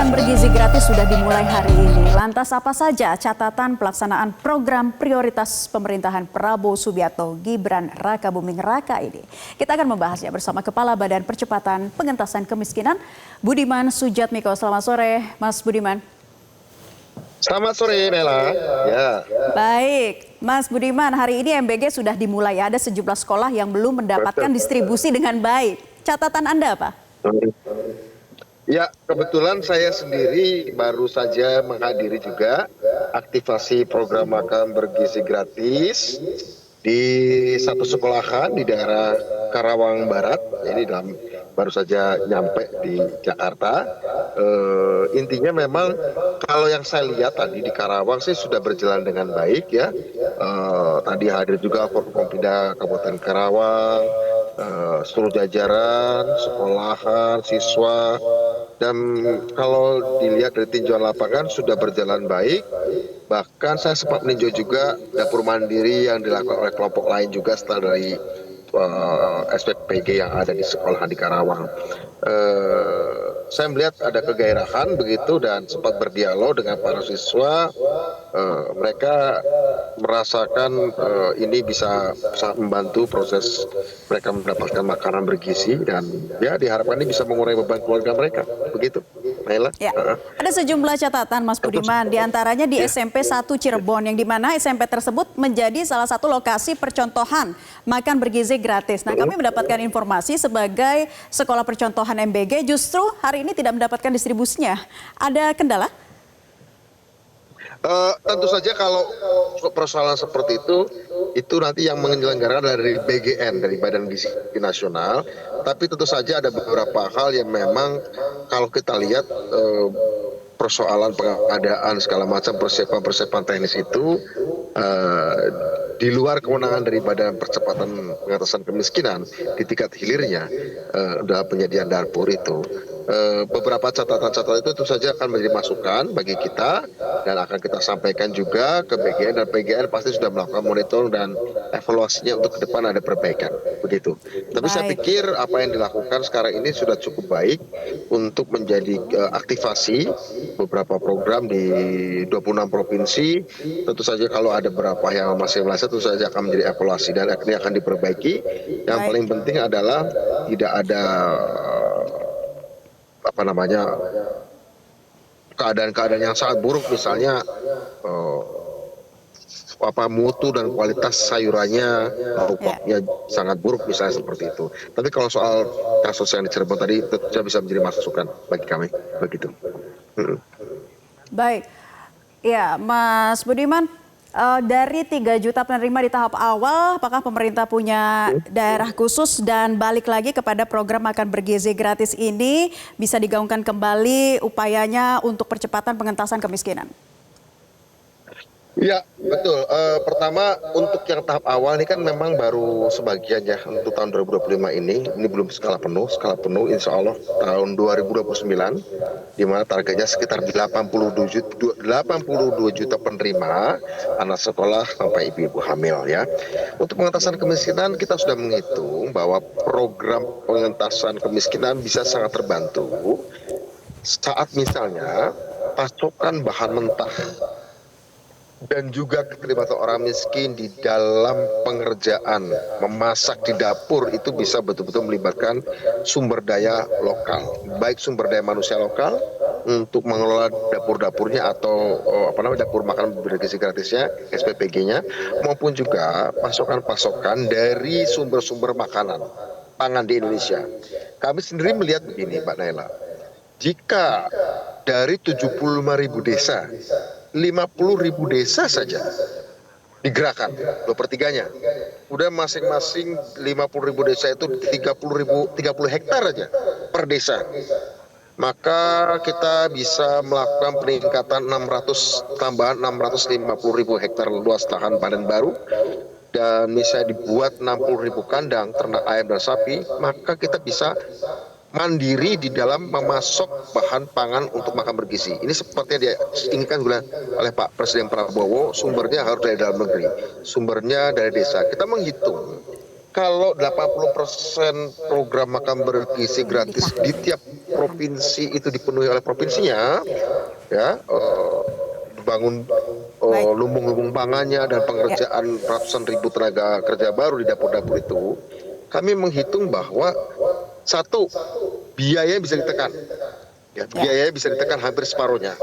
Makan bergizi gratis sudah dimulai hari ini. Lantas apa saja catatan pelaksanaan program prioritas pemerintahan Prabowo Subianto Gibran Rakabuming Raka ini? Kita akan membahasnya bersama Kepala Badan Percepatan Pengentasan Kemiskinan, Budiman Sujatmiko. Selamat sore, Mas Budiman. Selamat sore, Nela. Ya. Baik, Mas Budiman, hari ini MBG sudah dimulai. Ada sejumlah sekolah yang belum mendapatkan distribusi dengan baik. Catatan Anda apa? Ya, kebetulan saya sendiri baru saja menghadiri juga aktivasi program makan bergizi gratis di satu sekolahan di daerah Karawang Barat. Ini baru saja nyampe di Jakarta. Intinya memang kalau yang saya lihat tadi di Karawang sih sudah berjalan dengan baik ya. Tadi hadir juga Forkompinda Kabupaten Karawang, seluruh jajaran, sekolahan, siswa. Dan kalau dilihat dari tinjauan lapangan sudah berjalan baik. Bahkan saya sempat meninjau juga dapur mandiri yang dilakukan oleh kelompok lain juga setelah dari SPPG yang ada di sekolah di Karawang. Saya melihat ada kegairahan begitu dan sempat berdialog dengan para siswa. Mereka merasakan ini bisa sangat membantu proses mereka mendapatkan makanan bergizi dan ya diharapkan ini bisa mengurangi beban keluarga mereka. Begitu, Naila. Ya. Ada sejumlah catatan, Mas Budiman, diantaranya di SMP 1 Cirebon, yang dimana SMP tersebut menjadi salah satu lokasi percontohan makan bergizi gratis. Nah, kami mendapatkan informasi sebagai sekolah percontohan MBG justru hari ini tidak mendapatkan distribusinya. Ada kendala? Tentu saja kalau persoalan seperti itu nanti yang menyelenggarakan dari BGN, dari Badan Gizi Nasional. Tapi tentu saja ada beberapa hal yang memang kalau kita lihat persoalan pengadaan segala macam persiapan teknis itu di luar kewenangan dari Badan Percepatan Pengentasan Kemiskinan di tingkat hilirnya dalam penyediaan dapur itu. Beberapa catatan-catatan itu tentu saja akan menjadi masukan bagi kita dan akan kita sampaikan juga ke BGN, dan BGN pasti sudah melakukan monitor dan evaluasinya untuk ke depan ada perbaikan begitu. Tapi saya pikir apa yang dilakukan sekarang ini sudah cukup baik untuk menjadi aktivasi beberapa program di 26 provinsi. Tentu saja kalau ada beberapa yang masih meleset tentu saja akan menjadi evaluasi dan akhirnya akan diperbaiki. Yang paling penting adalah tidak ada keadaan-keadaan yang sangat buruk, misalnya mutu dan kualitas sayurannya pokoknya sangat buruk misalnya seperti itu. Tapi kalau soal kasus yang di Cirebon tadi tentu bisa menjadi masukan bagi kami begitu. Baik, ya Mas Budiman, dari 3 juta penerima di tahap awal, apakah pemerintah punya daerah khusus dan balik lagi kepada program makan bergizi gratis ini bisa digaungkan kembali upayanya untuk percepatan pengentasan kemiskinan? Ya, betul. Pertama untuk yang tahap awal ini kan memang baru sebagian ya untuk tahun 2025 ini belum skala penuh insya Allah tahun 2029 di mana targetnya sekitar 82 juta penerima anak sekolah sampai ibu-ibu hamil ya. Untuk pengentasan kemiskinan kita sudah menghitung bahwa program pengentasan kemiskinan bisa sangat terbantu saat misalnya pasokan bahan mentah dan juga keterlibatan orang miskin di dalam pengerjaan memasak di dapur itu bisa betul-betul melibatkan sumber daya lokal, baik sumber daya manusia lokal untuk mengelola dapur-dapurnya atau dapur makan bergizi gratisnya SPPG-nya, maupun juga pasokan-pasokan dari sumber-sumber makanan pangan di Indonesia. Kami sendiri melihat begini, Mbak Naila, jika dari 75.000 desa 50.000 desa saja digerakkan 2/3-nya. Udah masing-masing 50.000 desa itu 30 hektar aja per desa. Maka kita bisa melakukan peningkatan 650.000 hektar luas lahan panen baru. Dan misalnya dibuat 60.000 kandang ternak ayam dan sapi, maka kita bisa mandiri di dalam memasok bahan pangan untuk makan bergizi. Ini seperti yang diinginkan oleh Pak Presiden Prabowo, sumbernya harus dari dalam negeri, sumbernya dari desa. Kita menghitung kalau 80% program makan bergizi gratis di tiap provinsi itu dipenuhi oleh provinsinya, ya dibangun lumbung-lumbung pangannya dan pengerjaan ratusan ribu tenaga kerja baru di dapur-dapur itu, kami menghitung bahwa satu, biaya bisa ditekan, biaya bisa ditekan hampir separuhnya.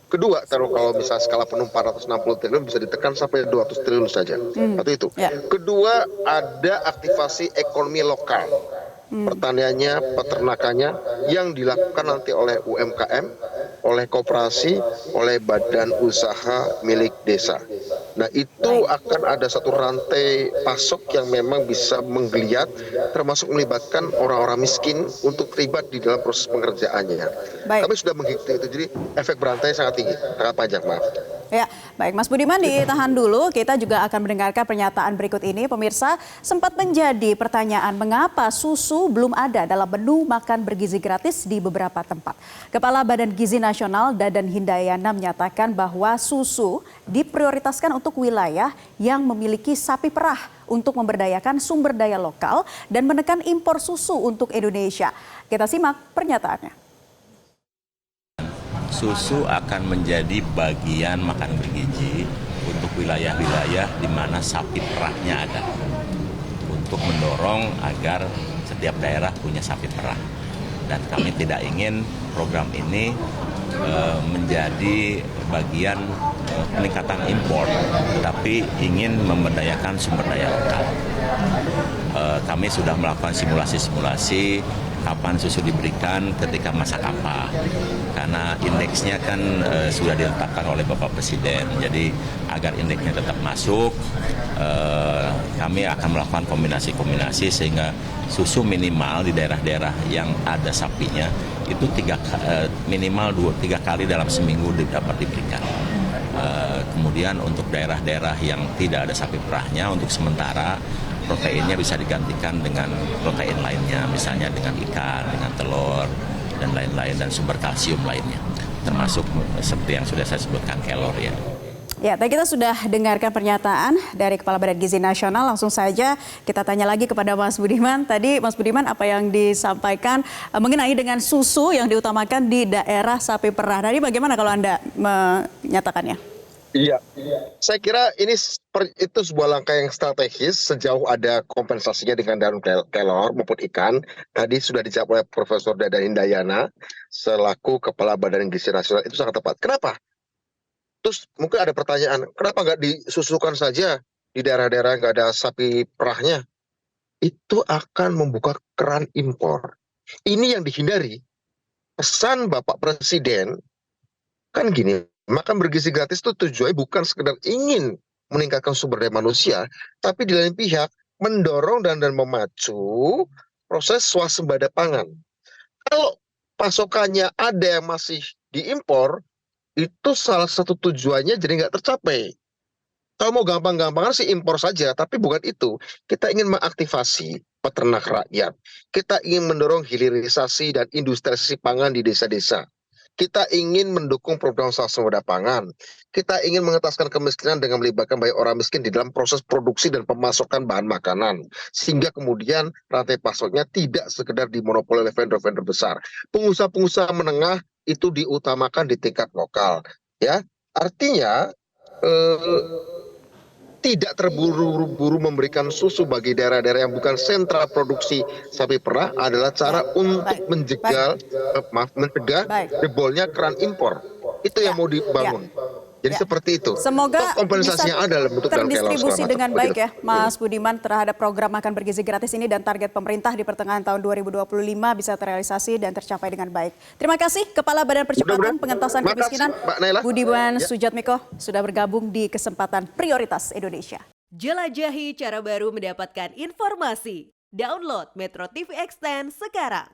Kedua, kalau misalnya skala penuh 460 triliun bisa ditekan sampai 200 triliun saja. Satu itu. Kedua, ada aktivasi ekonomi lokal. Pertaniannya, peternakannya yang dilakukan nanti oleh UMKM, oleh koperasi, oleh badan usaha milik desa. Nah, itu akan ada satu rantai pasok yang memang bisa menggeliat, termasuk melibatkan orang-orang miskin untuk terlibat di dalam proses pengerjaannya. Kami sudah menghitung itu, jadi efek berantai sangat tinggi, sangat panjang, maaf. Ya, baik Mas Budiman, ditahan dulu. Kita juga akan mendengarkan pernyataan berikut ini. Pemirsa, sempat menjadi pertanyaan mengapa susu belum ada dalam menu makan bergizi gratis di beberapa tempat. Kepala Badan Gizi Nasional Dadan Hindayana menyatakan bahwa susu diprioritaskan untuk wilayah yang memiliki sapi perah untuk memberdayakan sumber daya lokal dan menekan impor susu untuk Indonesia. Kita simak pernyataannya. Susu akan menjadi bagian makan bergizi untuk wilayah-wilayah di mana sapi perahnya ada. Untuk mendorong agar setiap daerah punya sapi perah. Dan kami tidak ingin program ini menjadi bagian peningkatan impor, tetapi ingin memberdayakan sumber daya lokal. Kami sudah melakukan simulasi-simulasi kapan susu diberikan ketika masak apa. Karena indeksnya kan sudah diletakkan oleh Bapak Presiden. Jadi agar indeksnya tetap masuk, kami akan melakukan kombinasi-kombinasi sehingga susu minimal di daerah-daerah yang ada sapinya itu minimal 3 kali dalam seminggu dapat diberikan. Kemudian untuk daerah-daerah yang tidak ada sapi perahnya, untuk sementara proteinnya bisa digantikan dengan protein lainnya, misalnya dengan ikan, dengan telur, dan lain-lain, dan sumber kalsium lainnya, termasuk seperti yang sudah saya sebutkan, kelor ya. Ya, tadi kita sudah dengarkan pernyataan dari Kepala Badan Gizi Nasional. Langsung saja kita tanya lagi kepada Mas Budiman. Tadi Mas Budiman, apa yang disampaikan mengenai dengan susu yang diutamakan di daerah sapi perah. Tadi bagaimana kalau Anda menyatakannya? Iya, saya kira itu sebuah langkah yang strategis sejauh ada kompensasinya dengan daun kelor maupun ikan. Tadi sudah dijawab oleh Profesor Dadan Hindayana selaku Kepala Badan Gizi Nasional, itu sangat tepat. Kenapa? Terus mungkin ada pertanyaan, kenapa nggak disusukan saja di daerah-daerah nggak ada sapi perahnya? Itu akan membuka keran impor. Ini yang dihindari. Pesan Bapak Presiden kan gini, makan bergizi gratis itu tujuannya bukan sekedar ingin meningkatkan sumber daya manusia, tapi di lain pihak mendorong dan memacu proses swasembada pangan. Kalau pasokannya ada yang masih diimpor, itu salah satu tujuannya jadi nggak tercapai. Kalau mau gampang-gampangan sih impor saja, tapi bukan itu. Kita ingin mengaktifasi peternak rakyat. Kita ingin mendorong hilirisasi dan industrialisasi pangan di desa-desa. Kita ingin mendukung program swasembada pangan. Kita ingin mengentaskan kemiskinan dengan melibatkan banyak orang miskin di dalam proses produksi dan pemasokan bahan makanan. Sehingga kemudian rantai pasoknya tidak sekedar dimonopoli oleh vendor-vendor besar. Pengusaha-pengusaha menengah itu diutamakan di tingkat lokal. Ya, artinya tidak terburu-buru memberikan susu bagi daerah-daerah yang bukan sentra produksi sapi perah adalah cara untuk mencegah jebolnya keran impor. Itu yang mau dibangun. Jadi seperti itu. Semoga kompensasinya ada dalam bentuk terdistribusi dengan baik ya, Mas Budiman, terhadap program makan bergizi gratis ini, dan target pemerintah di pertengahan tahun 2025 bisa terrealisasi dan tercapai dengan baik. Terima kasih Kepala Badan Percepatan Pengentasan Kemiskinan Budiman Sujatmiko sudah bergabung di kesempatan Prioritas Indonesia. Jelajahi cara baru mendapatkan informasi. Download Metro TV Extend sekarang.